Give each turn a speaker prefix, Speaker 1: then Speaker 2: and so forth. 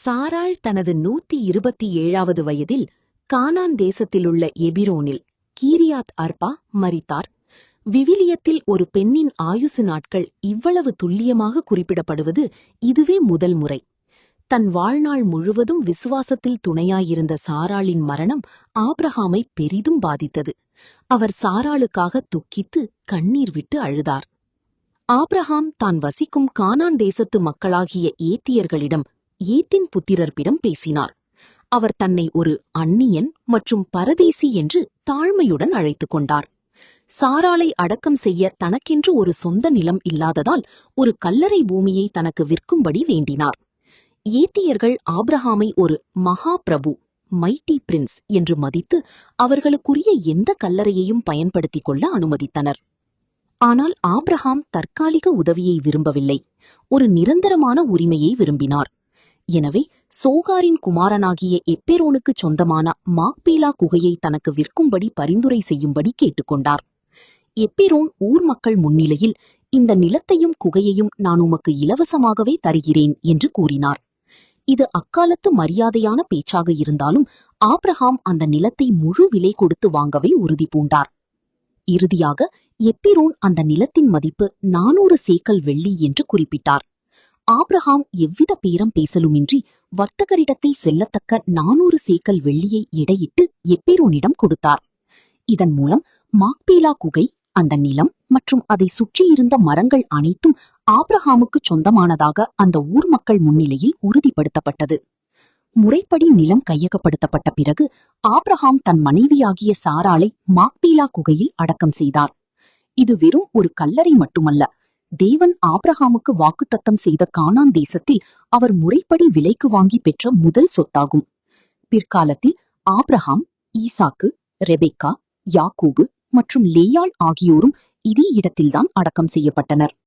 Speaker 1: சாராள் தனது 127வது வயதில் கானான் தேசத்திலுள்ள எபிரோனில் கீரியாத் அர்பா மரித்தார். விவிலியத்தில் ஒரு பெண்ணின் ஆயுசு நாட்கள் இவ்வளவு துல்லியமாக குறிப்பிடப்படுவது இதுவே முதல் முறை. தன் வாழ்நாள் முழுவதும் விசுவாசத்தில் துணையாயிருந்த சாராளின் மரணம் ஆபிரகாமை பெரிதும் பாதித்தது. அவர் சாராளுக்காக துக்கித்து கண்ணீர் விட்டு அழுதார். ஆபிரகாம் தான் வசிக்கும் கானான் தேசத்து மக்களாகிய ஏத்தியர்களிடம் ஏத்தின் புத்திரர்பிடம் பேசினார். அவர் தன்னை ஒரு அந்நியன் மற்றும் பரதேசி என்று தாழ்மையுடன் அழைத்துக் கொண்டார். சாராளை அடக்கம் செய்ய தனக்கென்று ஒரு சொந்த நிலம் இல்லாததால் ஒரு கல்லறை பூமியை தனக்கு விற்கும்படி வேண்டினார். ஏத்தியர்கள் ஆபிரகாமை ஒரு மகா பிரபு, மைட்டி பிரின்ஸ் என்று மதித்து அவர்களுக்குரிய எந்த கல்லறையையும் பயன்படுத்திக் கொள்ள அனுமதித்தனர். ஆனால் ஆபிரகாம் தற்காலிக உதவியை விரும்பவில்லை, ஒரு நிரந்தரமான உரிமையை விரும்பினார். எனவே சோகாரின் குமாரனாகிய எப்பெரோனுக்குச் சொந்தமான மாக்பீலா குகையை தனக்கு விற்கும்படி பரிந்துரை செய்யும்படி கேட்டுக்கொண்டார். எப்பெரோன் ஊர் மக்கள் முன்னிலையில், இந்த நிலத்தையும் குகையையும் நான் உமக்கு இலவசமாகவே தருகிறேன் என்று கூறினார். இது அக்காலத்து மரியாதையான பேச்சாக இருந்தாலும் ஆபிரகாம் அந்த நிலத்தை முழு விலை கொடுத்து வாங்கவே உறுதி பூண்டார். இறுதியாக எப்பெரோன் அந்த நிலத்தின் மதிப்பு 400 சேக்கல் வெள்ளி என்று குறிப்பிட்டார். ஆபிரகாம் எவ்வித பேரம் பேசலுமின்றி வர்த்தகரிடத்தில் செல்லத்தக்க 400 சேக்கல் வெள்ளியை எடையிட்டு எப்பெரோனிடம் கொடுத்தார். இதன் மூலம் மாக்பீலா குகை, அந்த நிலம் மற்றும் அதை சுற்றியிருந்த மரங்கள் அனைத்தும் ஆபிரகாமுக்கு சொந்தமானதாக அந்த ஊர் மக்கள் முன்னிலையில் உறுதிப்படுத்தப்பட்டது. முறைப்படி நிலம் கையகப்படுத்தப்பட்ட பிறகு ஆபிரகாம் தன் மனைவியாகிய சாராளை மாக்பீலா குகையில் அடக்கம் செய்தார். இது வெறும் ஒரு கல்லறை மட்டுமல்ல, தேவன் ஆபிரகாமுக்கு வாக்குத்தத்தம் செய்த கானான் தேசத்தில் அவர் முறைப்படி விலைக்கு வாங்கி பெற்ற முதல் சொத்தாகும். பிற்காலத்தில் ஆபிரகாம், ஈசாக்கு, ரெபெக்கா, யாக்கோபு மற்றும் லேயாள் ஆகியோரும் இதே இடத்தில்தான் அடக்கம் செய்யப்பட்டனர்.